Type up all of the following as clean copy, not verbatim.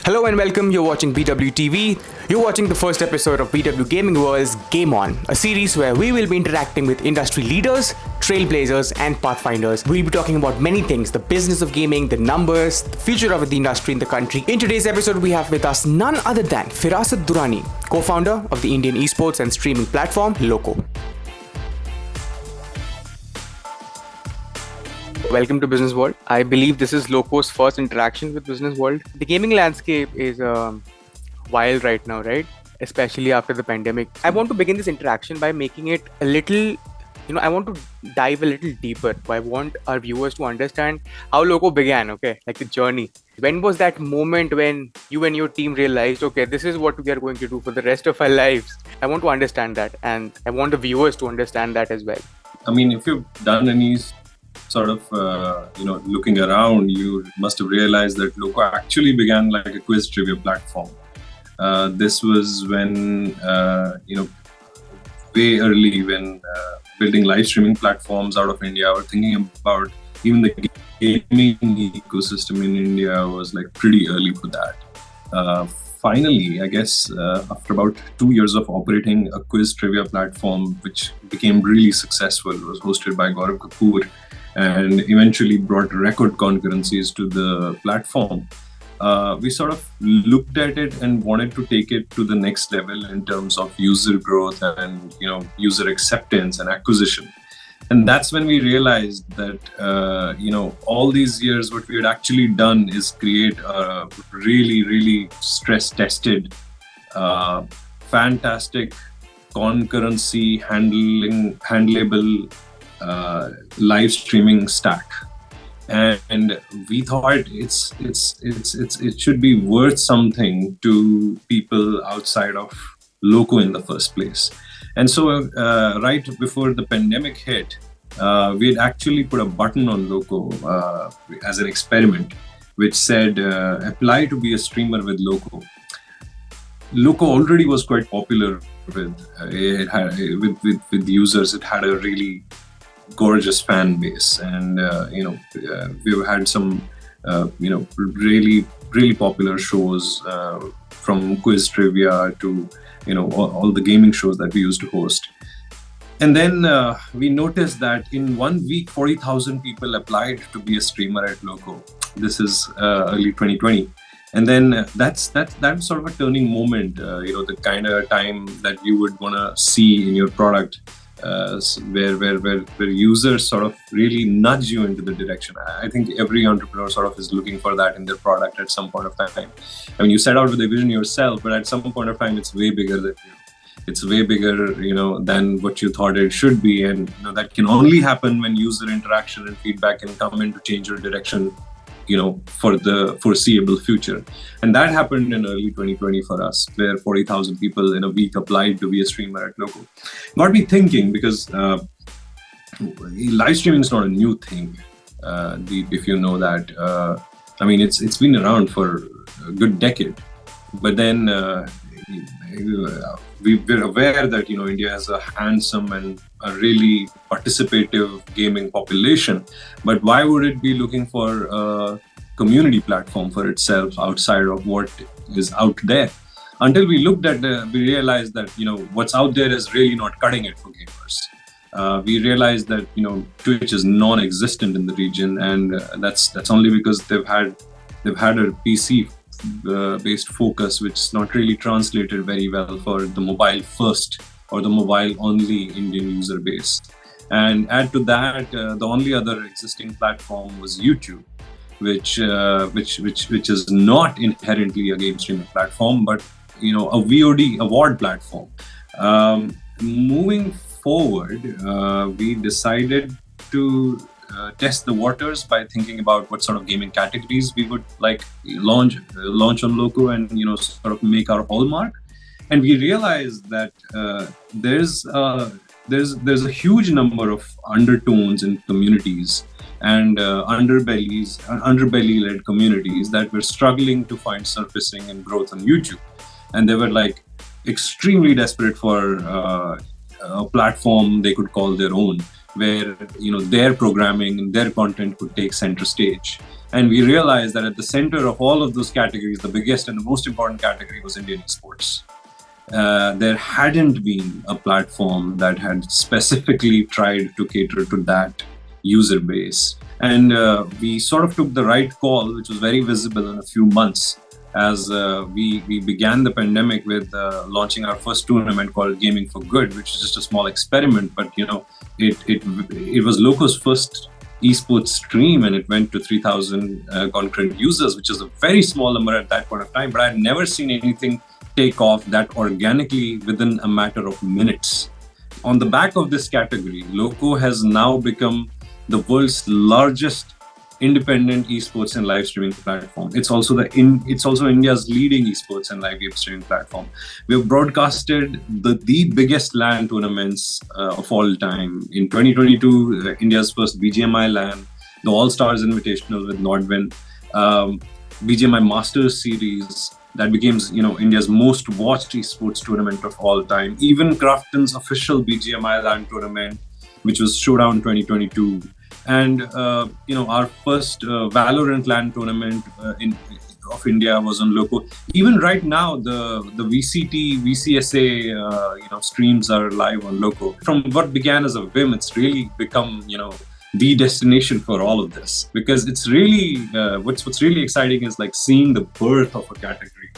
Hello and welcome. You're watching BWTV. You're watching the first episode of BW Gaming World's Game On, a series where we will be interacting with industry leaders, trailblazers, and pathfinders. We'll be talking about many things: the business of gaming, the numbers, the future of the industry in the country. In today's episode, we have with us none other than Firasat Durrani, co-founder of the Indian esports and streaming platform Loco. Welcome to Business World. I believe this is Loco's first interaction with Business World. The gaming landscape is wild right now, right? Especially after the pandemic. I want to begin this interaction by making it a little, I want to dive a little deeper. I want our viewers to understand how Loco began, okay? Like the journey. When was that moment when you and your team realized, okay, this is what we are going to do for the rest of our lives? I want to understand that, and I want the viewers to understand that as well. I mean, if you've done any sort of, looking around, you must have realized that Loco actually began like a quiz trivia platform. This was when, way early when building live streaming platforms out of India, or thinking about even the gaming ecosystem in India was like pretty early for that. Finally, I guess, after about 2 years of operating a quiz trivia platform, which became really successful, it was hosted by Gaurav Kapoor, and eventually brought record concurrencies to the platform. We sort of looked at it and wanted to take it to the next level in terms of user growth and user acceptance and acquisition. And that's when we realized that all these years what we had actually done is create a really stress-tested, fantastic concurrency handleable live streaming stack, and we thought it should be worth something to people outside of Loco in the first place. And so right before the pandemic hit, we had actually put a button on Loco as an experiment which said apply to be a streamer with Loco. Loco already was quite popular with users. It had a really gorgeous fan base, and we've had some really popular shows, from quiz trivia to all the gaming shows that we used to host. And then we noticed that in 1 week 40,000 people applied to be a streamer at Loco. This is early 2020. And then that's sort of a turning moment, the kind of time that you would want to see in your product, where users sort of really nudge you into the direction. I think every entrepreneur sort of is looking for that in their product at some point of time. I mean, you set out with a vision yourself, but at some point of time, it's way bigger than you. It's way bigger, than what you thought it should be, and that can only happen when user interaction and feedback can come in to change your direction, for the foreseeable future. And that happened in early 2020 for us, where 40,000 people in a week applied to be a streamer at Loco. Got me thinking, because live streaming is not a new thing, if you know that. I mean, it's been around for a good decade. But then we're aware that India has a handsome and a really participative gaming population, but why would it be looking for a community platform for itself outside of what is out there? Until we looked at we realized that what's out there is really not cutting it for gamers. We realized that Twitch is non-existent in the region, and that's only because they've had a PC based focus, which is not really translated very well for the mobile first or the mobile only Indian user base. And add to that, the only other existing platform was YouTube, which is not inherently a game streaming platform, but a VOD award platform. Moving forward, we decided to test the waters by thinking about what sort of gaming categories we would like launch on Loco, and sort of make our hallmark. And we realized that there's a huge number of undertones in communities and underbelly-led communities that were struggling to find surfacing and growth on YouTube, and they were like extremely desperate for a platform they could call their own, where their programming and their content could take center stage. And we realized that at the center of all of those categories, the biggest and the most important category was Indian esports. There hadn't been a platform that had specifically tried to cater to that user base. And we sort of took the right call, which was very visible in a few months, as we began the pandemic with launching our first tournament called Gaming for Good, which is just a small experiment. But it was Loco's first esports stream, and it went to 3,000 concurrent users, which is a very small number at that point of time. But I had never seen anything take off that organically within a matter of minutes. On the back of this category, Loco has now become the world's largest independent esports and live streaming platform. It's also India's leading esports and live game streaming platform. We have broadcasted the biggest LAN tournaments of all time. In 2022, India's first BGMI LAN, the All Stars Invitational with Nordwin, BGMI Masters Series, that became India's most watched esports tournament of all time. Even Crafton's official BGMI LAN tournament, which was Showdown 2022. And our first Valorant LAN tournament of India was on Loco. Even right now, the VCT, VCSA streams are live on Loco. From what began as a whim, it's really become the destination for all of this, because it's really what's really exciting is like seeing the birth of a category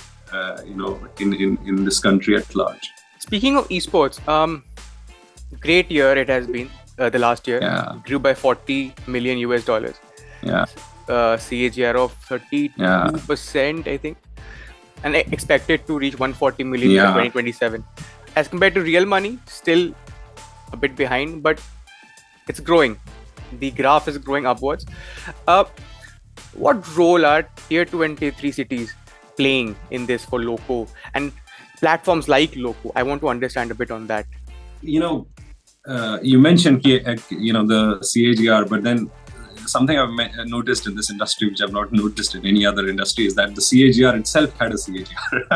in this country at large. Speaking of esports, great year it has been. The last year grew by $40 million. CAGR of 32%, I think, and expected to reach 140 million in 2027. As compared to real money, still a bit behind, but it's growing. The graph is growing upwards. What role are tier 2 and tier 3 cities playing in this for Loco and platforms like Loco? I want to understand a bit on that. You mentioned the CAGR, but then something I've noticed in this industry, which I've not noticed in any other industry, is that the CAGR itself had a CAGR.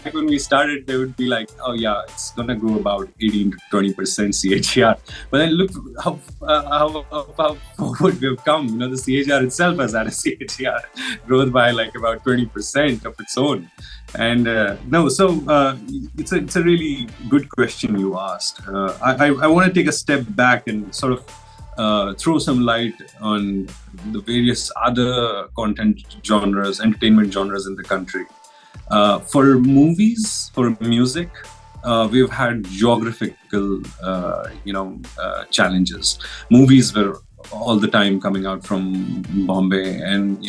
Back when we started, they would be like, oh yeah, it's gonna grow about 18 to 20% CAGR. But then look how forward we've come. The CAGR itself has had a CAGR growth by like about 20% of its own. And it's a really good question you asked. I want to take a step back and sort of throw some light on the various other content genres, entertainment genres in the country. For movies, for music, we've had geographical, challenges. Movies were all the time coming out from Bombay, and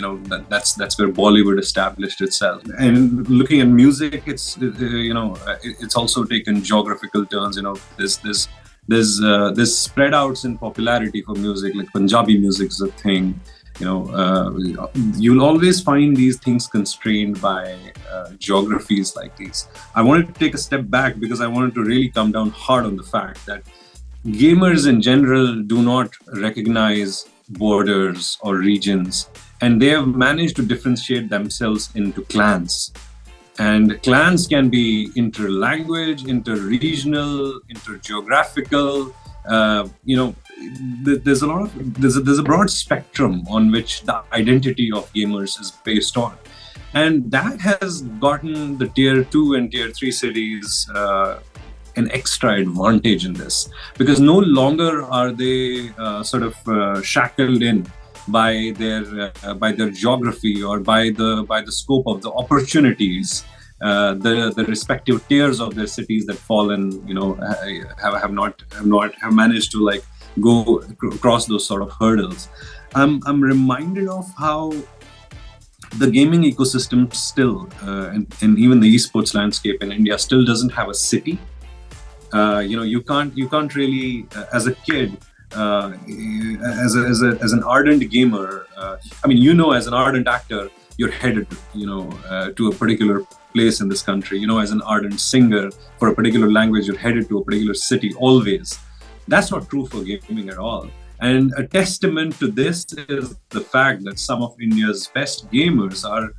that's where Bollywood established itself. And looking at music, it's also taken geographical turns. There's spread outs in popularity for music, like Punjabi music is a thing. You'll always find these things constrained by geographies like these. I wanted to take a step back because I wanted to really come down hard on the fact that gamers in general do not recognize borders or regions, and they have managed to differentiate themselves into clans. And clans can be inter-language, inter-regional, inter-geographical. There's a broad spectrum on which the identity of gamers is based on, and that has gotten the tier 2 and tier 3 cities an extra advantage in this, because no longer are they shackled in by their geography or by the scope of the opportunities the respective tiers of their cities that fall in have managed to like go across those sort of hurdles. I'm reminded of how the gaming ecosystem still and even the esports landscape in India still doesn't have a city. You can't really as a kid, as an ardent gamer, as an ardent actor, you're headed to a particular place in this country. As an ardent singer for a particular language, you're headed to a particular city always. That's not true for gaming at all. And a testament to this is the fact that some of India's best gamers are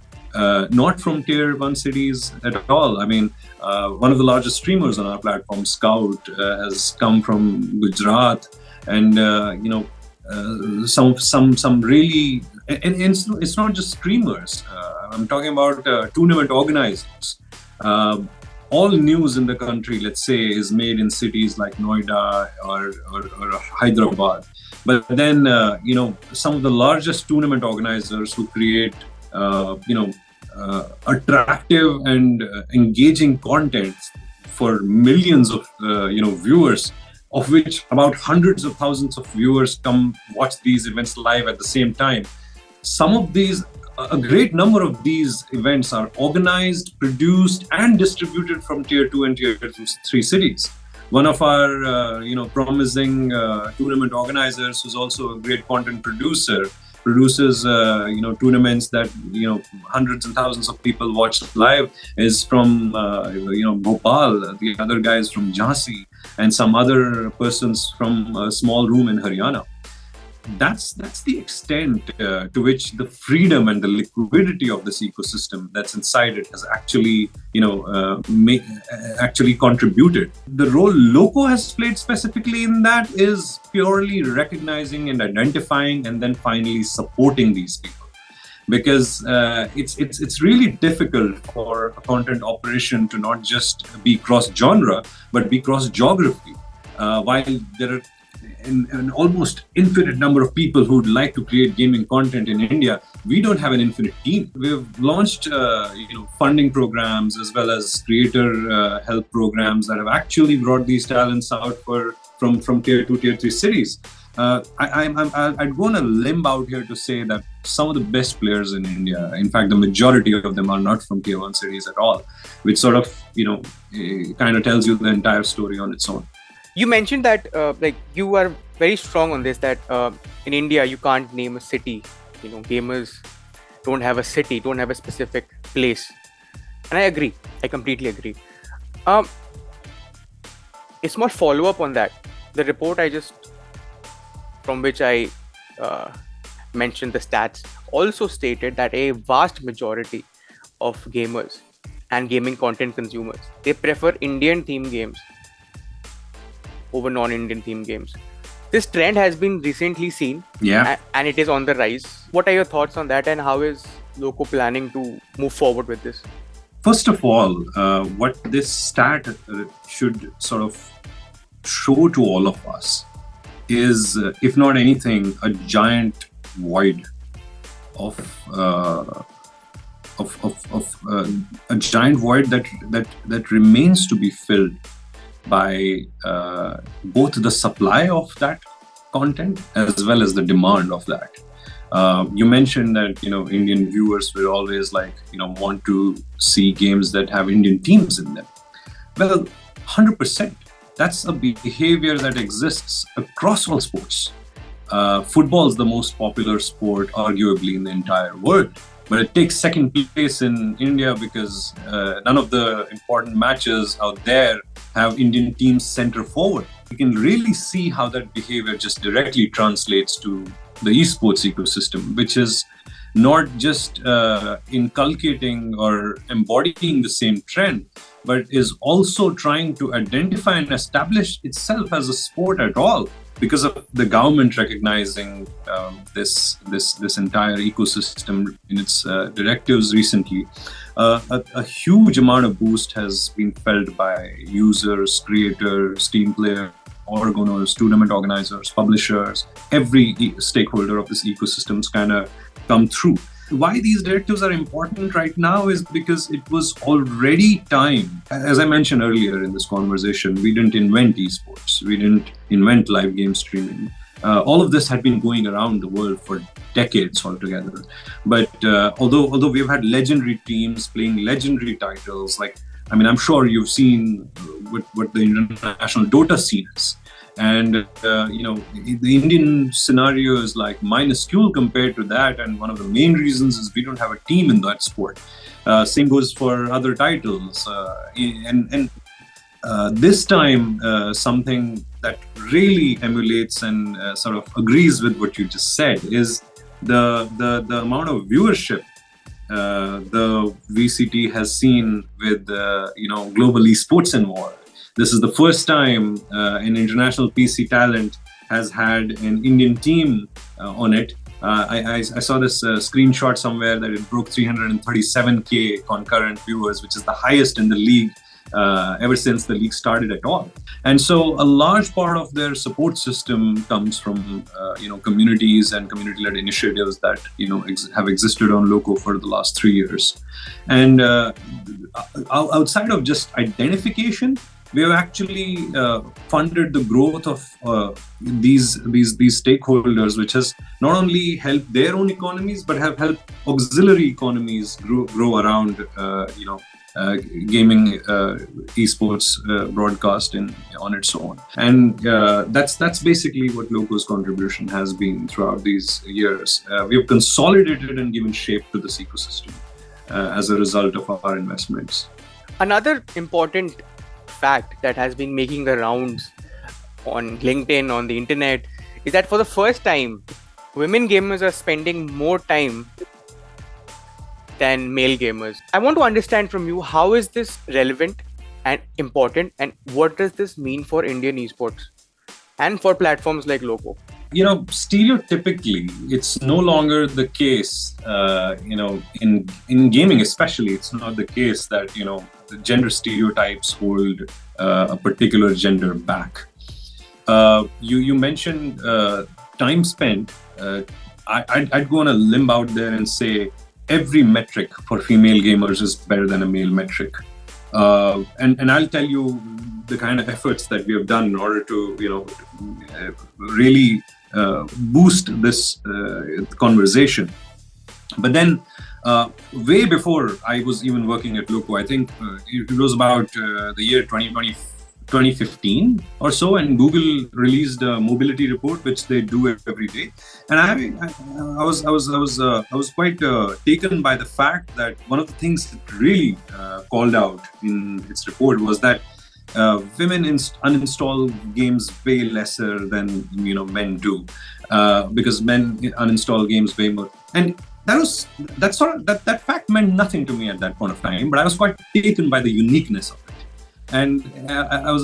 not from tier 1 cities at all. One of the largest streamers on our platform, Scout, has come from Gujarat, and some really, and it's not just streamers. I'm talking about tournament organizers. All news in the country, let's say, is made in cities like Noida or Hyderabad. But then, some of the largest tournament organizers who create, attractive and engaging content for millions of, viewers, of which about hundreds of thousands of viewers come watch these events live at the same time. A great number of these events are organized, produced, and distributed from tier 2 and tier 3 cities. One of our, promising tournament organizers, who's also a great content producer, produces, tournaments that, hundreds and thousands of people watch live, is from, Bhopal. The other guys from Jhansi, and some other persons from a small room in Haryana. That's the extent to which the freedom and the liquidity of this ecosystem that's inside it has actually, actually contributed. The role Loco has played specifically in that is purely recognizing and identifying, and then finally supporting these people. Because it's really difficult for a content operation to not just be cross-genre, but be cross-geography. While there are an almost infinite number of people who would like to create gaming content in India, we don't have an infinite team. We've launched funding programs as well as creator help programs that have actually brought these talents out from tier 2, tier 3 cities. I'd go on a limb out here to say that some of the best players in India, in fact, the majority of them are not from tier 1 cities at all, which sort of, kind of tells you the entire story on its own. You mentioned that you are very strong on this, that in India you can't name a city. Gamers don't have a city, don't have a specific place. And I agree. I completely agree. A small follow-up on that. The report from which I mentioned the stats, also stated that a vast majority of gamers and gaming content consumers, they prefer Indian themed games over non-Indian themed games. This trend has been recently seen, and it is on the rise. What are your thoughts on that, and how is Loco planning to move forward with this? First of all, what this stat should sort of show to all of us is, if not anything, a giant void of a giant void that remains to be filled by both the supply of that content as well as the demand of that. You mentioned that Indian viewers will always want to see games that have Indian teams in them. Well, 100%. That's a behavior that exists across all sports. Football is the most popular sport, arguably, in the entire world. But it takes second place in India because none of the important matches out there have Indian teams center forward. You can really see how that behavior just directly translates to the esports ecosystem, which is not just inculcating or embodying the same trend, but is also trying to identify and establish itself as a sport at all, because of the government recognizing this entire ecosystem in its directives recently. A huge amount of boost has been felt by users, creators, team players, org owners, tournament organizers, publishers. Every stakeholder of this ecosystem has kind of come through. Why these directives are important right now is because it was already time. As I mentioned earlier in this conversation, we didn't invent esports. We didn't invent live game streaming. All of this had been going around the world for decades altogether. But although we've had legendary teams playing legendary titles, I'm sure you've seen what the international Dota scene is. And, the Indian scenario is minuscule compared to that. And one of the main reasons is we don't have a team in that sport. Same goes for other titles. This time, something that really emulates and sort of agrees with what you just said is the amount of viewership the VCT has seen with global esports involved. This is the first time an international PC talent has had an Indian team on it. I saw this screenshot somewhere that it broke 337K concurrent viewers, which is the highest in the league ever since the league started at all. And so a large part of their support system comes from communities and community-led initiatives that have existed on Loco for the last 3 years. And outside of just identification, we have actually funded the growth of these stakeholders, which has not only helped their own economies, but have helped auxiliary economies grow around gaming, esports, broadcasting on its own. And that's basically what Loco's contribution has been throughout these years. We have consolidated and given shape to this ecosystem as a result of our investments. Another important fact that has been making the rounds on LinkedIn, on the internet, is that for the first time, women gamers are spending more time than male gamers. I want to understand from you, how is this relevant and important, and what does this mean for Indian esports and for platforms like Loco? Stereotypically, it's no longer the case, in gaming especially, it's not the case that, the gender stereotypes hold a particular gender back. You mentioned time spent. I'd go on a limb out there and say every metric for female gamers is better than a male metric. And I'll tell you the kind of efforts that we have done in order to, really boost this conversation. But then, way before I was even working at Loco, I think it was about the year 2015 or so, and Google released a mobility report, which they do every day. And I was quite taken by the fact that one of the things that really called out in its report was that women uninstall games way lesser than men do, because men uninstall games way more. And that fact meant nothing to me at that point of time, but I was quite taken by the uniqueness of it. And that's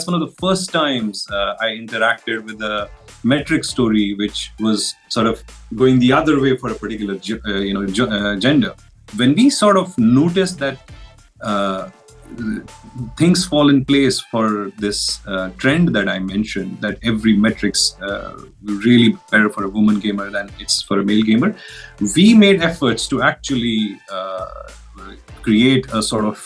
one of the first times I interacted with a metric story which was sort of going the other way for a particular gender. When we sort of noticed that things fall in place for this trend that I mentioned, that every metric's really better for a woman gamer than it's for a male gamer, we made efforts to actually create a sort of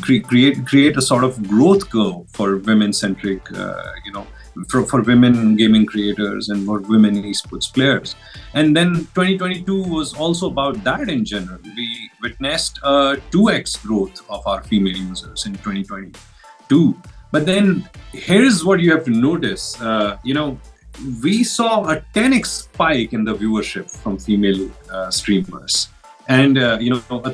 create a sort of growth curve for women-centric, for women gaming creators and for women esports players. And then 2022 was also about that in general. We witnessed a 2x growth of our female users in 2022. But then here's what you have to notice. We saw a 10x spike in the viewership from female streamers. And a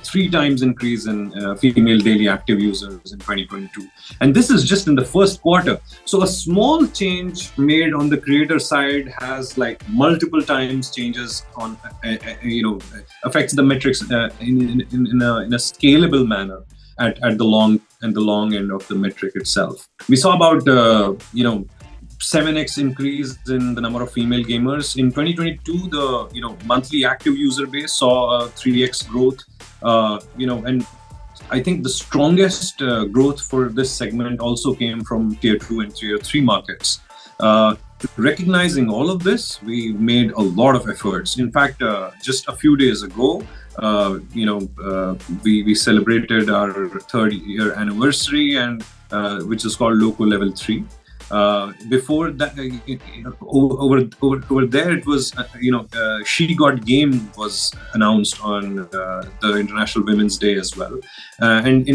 3 times increase in female daily active users in 2022. And this is just in the first quarter. So a small change made on the creator side has like multiple times changes on, affects the metrics in a scalable manner at the long end of the metric itself. We saw about 7x increase in the number of female gamers. In 2022, the monthly active user base saw a 3x growth. And I think the strongest growth for this segment also came from tier 2 and tier 3 markets. Recognizing all of this, we made a lot of efforts. In fact, just a few days ago, we celebrated our 3rd year anniversary, and which is called Loco Level 3. Before that, over there, it was She Got Game was announced on the International Women's Day as well. And in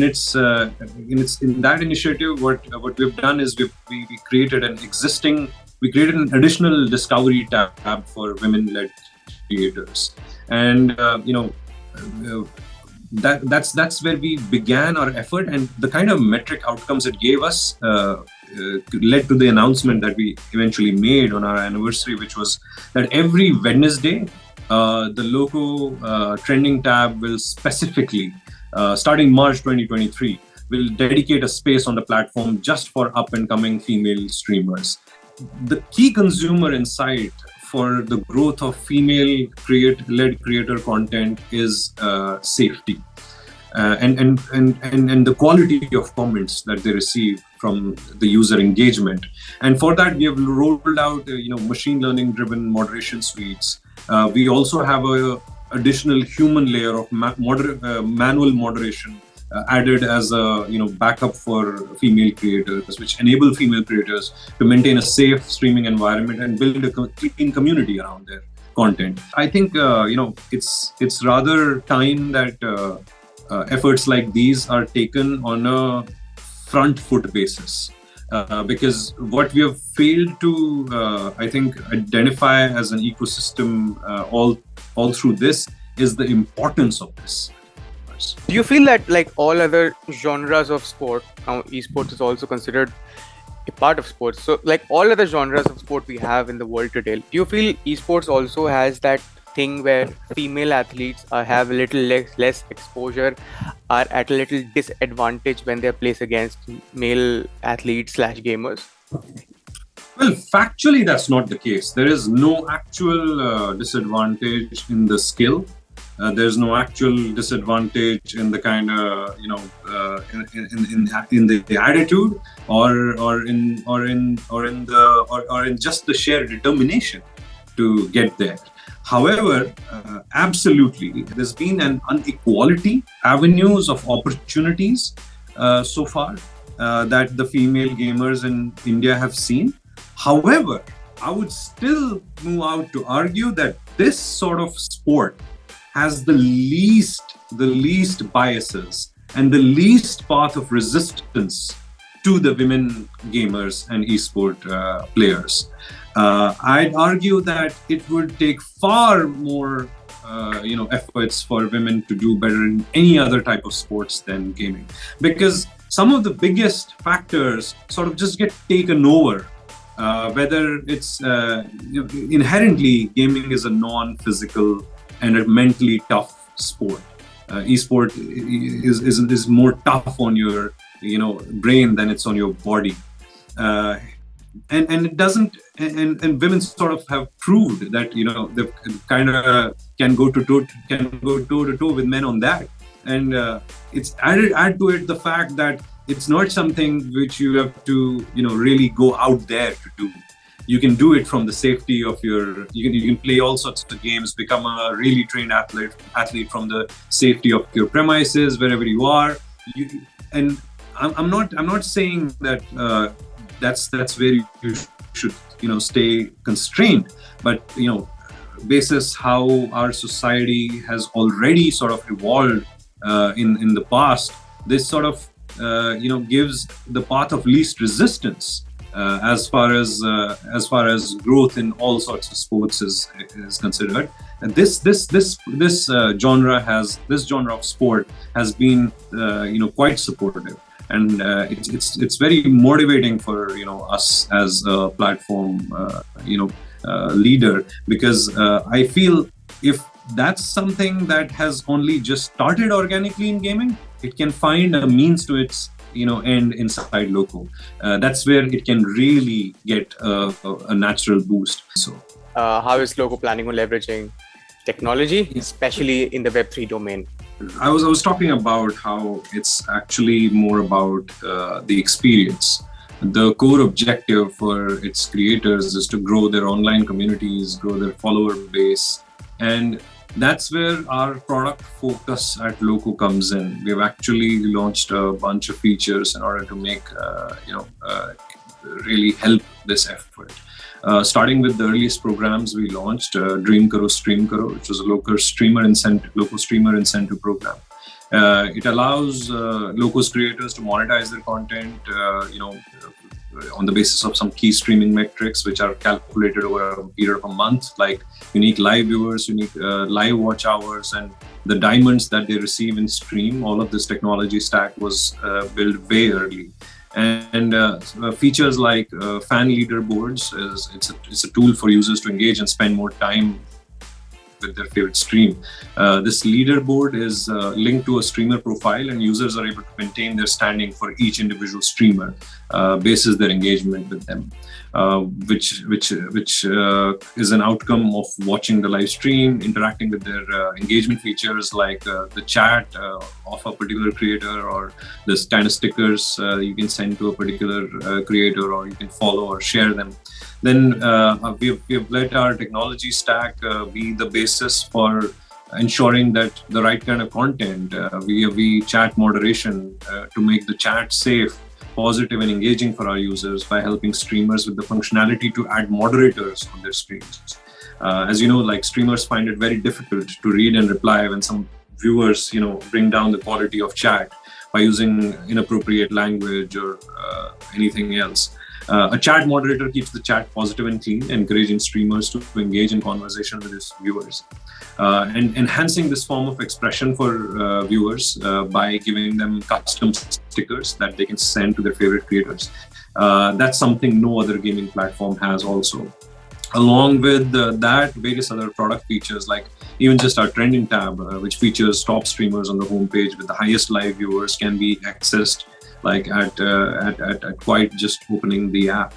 that initiative, what we've done is we created an additional discovery tab for women-led creators, and that's where we began our effort, and the kind of metric outcomes it gave us led to the announcement that we eventually made on our anniversary, which was that every Wednesday, the Loco trending tab will specifically, starting March 2023, will dedicate a space on the platform just for up-and-coming female streamers. The key consumer insight for the growth of female-led creator content is safety. And the quality of comments that they receive from the user engagement. And for that, we have rolled out machine learning driven moderation suites. We also have a additional human layer of manual moderation added as a backup for female creators, which enable female creators to maintain a safe streaming environment and build a clean community around their content. I think it's rather time that efforts like these are taken on a front foot basis, because what we have failed to I think identify as an ecosystem all through this is the importance of this. Do you feel that like all other genres of sport, now esports is also considered a part of sports, so like all other genres of sport we have in the world today, do you feel esports also has that thing where female athletes have a little less exposure, are at a little disadvantage when they're placed against male athletes / gamers? Well, factually, that's not the case. There is no actual disadvantage in the skill. There's no actual disadvantage in the kind of in the attitude or in just the sheer determination to get there. However, absolutely, there's been an inequality, avenues of opportunities so far that the female gamers in India have seen. However, I would still move out to argue that this sort of sport has the least biases and the least path of resistance to the women gamers and esport players. I'd argue that it would take far more efforts for women to do better in any other type of sports than gaming, because some of the biggest factors sort of just get taken over. Whether it's inherently gaming is a non-physical and a mentally tough sport. Esport is more tough on your brain than it's on your body. And it doesn't, and women sort of have proved that they kind of can go toe to toe with men on that, and it's add to it the fact that it's not something which you have to really go out there to do. You can do it from the safety of your. You can play all sorts of games, become a really trained athlete from the safety of your premises wherever you are. And I'm not saying that. That's where you should stay constrained, but basis how our society has already sort of evolved in the past, this sort of gives the path of least resistance as far as growth in all sorts of sports is considered. And this genre of sport has been quite supportive. And it's very motivating for us as a platform leader, because I feel if that's something that has only just started organically in gaming, it can find a means to its end inside Loco. That's where it can really get a natural boost. So how is Loco planning on leveraging technology, especially in the Web3 domain? I was talking about how it's actually more about the experience. The core objective for its creators is to grow their online communities, grow their follower base, and that's where our product focus at Loco comes in. We've actually launched a bunch of features in order to make really help this effort. Starting with the earliest programs we launched, Dream Karo, Stream Karo, which was a Loco streamer incentive program. It allows Loco's creators to monetize their content, on the basis of some key streaming metrics, which are calculated over a period of a month, like unique live viewers, unique live watch hours, and the diamonds that they receive in stream. All of this technology stack was built way early. And features like fan leaderboards, it's a tool for users to engage and spend more time with their favorite stream. This leaderboard is linked to a streamer profile, and users are able to maintain their standing for each individual streamer, basis their engagement with them, which is an outcome of watching the live stream, interacting with their engagement features like the chat of a particular creator, or this kind of stickers you can send to a particular creator, or you can follow or share them. Then we've let our technology stack be the basis for ensuring that the right kind of content, we chat moderation to make the chat safe, positive and engaging for our users by helping streamers with the functionality to add moderators on their streams. As you know, like, streamers find it very difficult to read and reply when some viewers, bring down the quality of chat by using inappropriate language or anything else. A chat moderator keeps the chat positive and clean, encouraging streamers to engage in conversation with his viewers, and enhancing this form of expression for viewers by giving them custom stickers that they can send to their favorite creators. That's something no other gaming platform has also. Along with that, various other product features, like even just our trending tab, which features top streamers on the homepage with the highest live viewers, can be accessed like at quite just opening the app.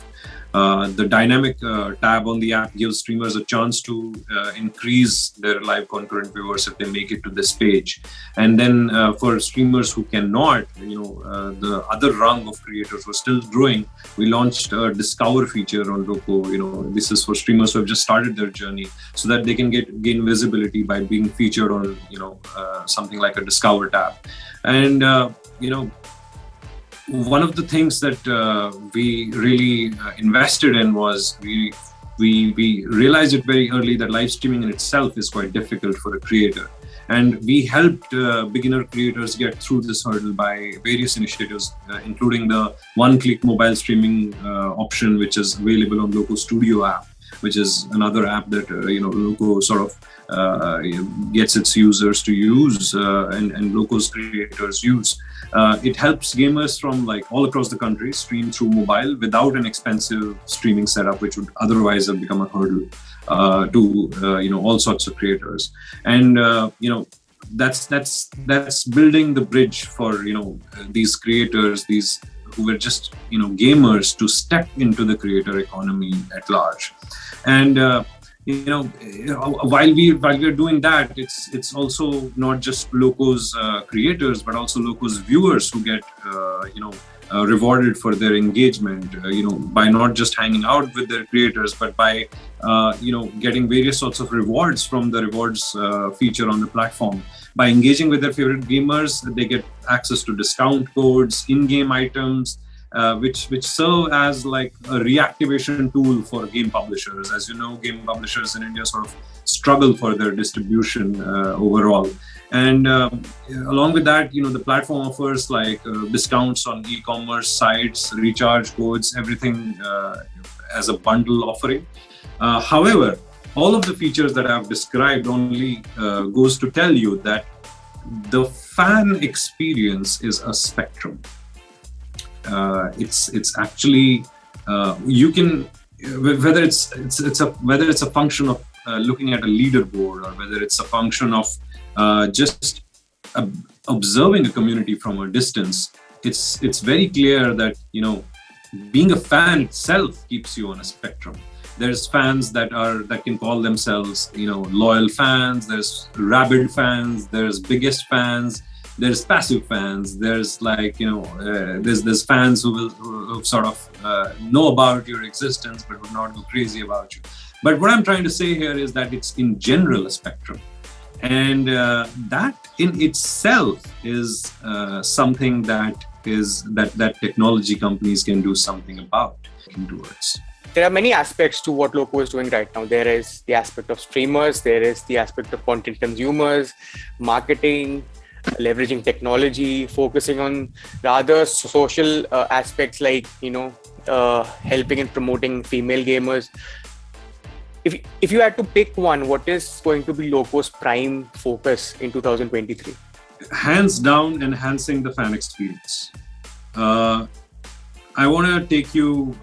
The dynamic tab on the app gives streamers a chance to increase their live concurrent viewers if they make it to this page. And then for streamers who cannot, the other rung of creators who are still growing, we launched a discover feature on Loco. This is for streamers who have just started their journey, so that they can gain visibility by being featured on, something like a discover tab. And, one of the things that we really invested in was we realized it very early that live streaming in itself is quite difficult for a creator. And we helped beginner creators get through this hurdle by various initiatives, including the one-click mobile streaming option, which is available on Loco Studio app, which is another app that Loco sort of gets its users to use and Loco's creators use. It helps gamers from like all across the country stream through mobile without an expensive streaming setup, which would otherwise have become a hurdle to all sorts of creators. And that's building the bridge for these creators, these who were just gamers, to step into the creator economy at large. And while we're doing that, it's also not just Loco's creators, but also Loco's viewers who get rewarded for their engagement, by not just hanging out with their creators, but by getting various sorts of rewards from the rewards feature on the platform. By engaging with their favorite gamers, they get access to discount codes, in-game items, which serve as like a reactivation tool for game publishers. As you know, game publishers in India sort of struggle for their distribution overall. And along with that, the platform offers like discounts on e-commerce sites, recharge codes, everything as a bundle offering. However, all of the features that I've described only goes to tell you that the fan experience is a spectrum. It's actually you can, whether it's a function of looking at a leaderboard, or whether it's a function of just observing a community from a distance. It's very clear that being a fan itself keeps you on a spectrum. There's fans that can call themselves loyal fans. There's rabid fans. There's biggest fans. There's passive fans. There's there's fans who sort of know about your existence but would not go crazy about you. But what I'm trying to say here is that it's in general a spectrum, and that in itself is something that technology companies can do something about, towards. There are many aspects to what Loco is doing right now. There is the aspect of streamers, there is the aspect of content consumers, marketing, leveraging technology, focusing on rather social aspects like helping and promoting female gamers. If you had to pick one, what is going to be Loco's prime focus in 2023? Hands down, enhancing the fan experience. I want to take you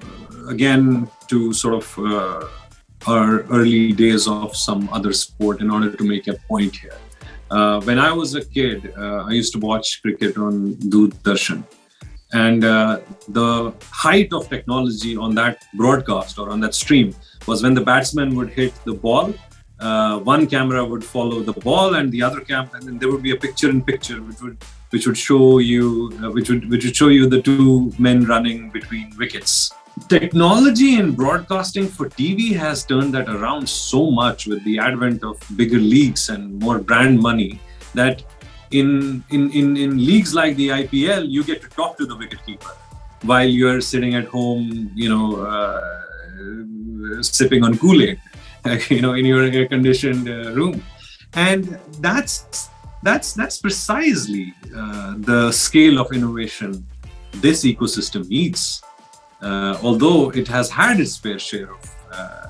again to sort of or early days of some other sport in order to make a point here. When I was a kid, I used to watch cricket on Doordarshan. And the height of technology on that broadcast or on that stream was when the batsman would hit the ball, one camera would follow the ball, and the other camera, and then there would be a picture-in-picture which would show you which would show you the two men running between wickets. Technology in broadcasting for TV has turned that around so much with the advent of bigger leagues and more brand money that in leagues like the IPL, you get to talk to the wicketkeeper while you're sitting at home, sipping on Kool-Aid, in your air-conditioned room, and that's precisely the scale of innovation this ecosystem needs. Although it has had its fair share of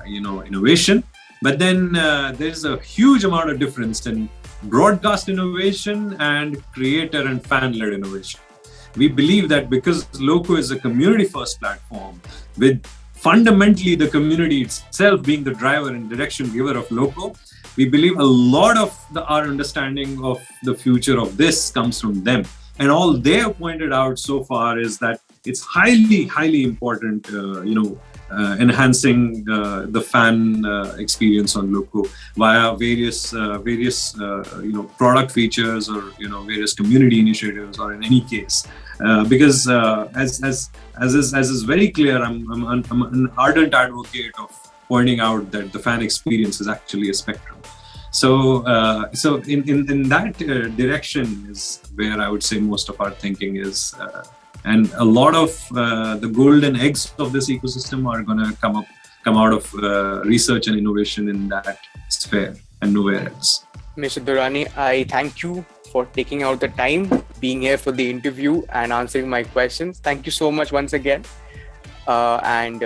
innovation, but then there's a huge amount of difference in broadcast innovation and creator and fan-led innovation. We believe that because Loco is a community-first platform, with fundamentally the community itself being the driver and direction giver of Loco, we believe a lot of our understanding of the future of this comes from them. And all they have pointed out so far is that it's highly important, enhancing the fan experience on Loco via various product features or various community initiatives, or in any case, because as is very clear, I'm an ardent advocate of pointing out that the fan experience is actually a spectrum. So in that direction is where I would say most of our thinking is. And a lot of the golden eggs of this ecosystem are going to come out of research and innovation in that sphere and nowhere else. Mr. Durrani, I thank you for taking out the time, being here for the interview and answering my questions. Thank you so much once again. And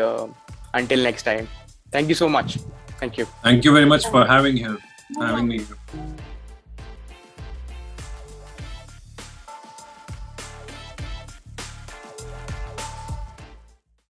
until next time, thank you so much. Thank you. Thank you very much for having me here.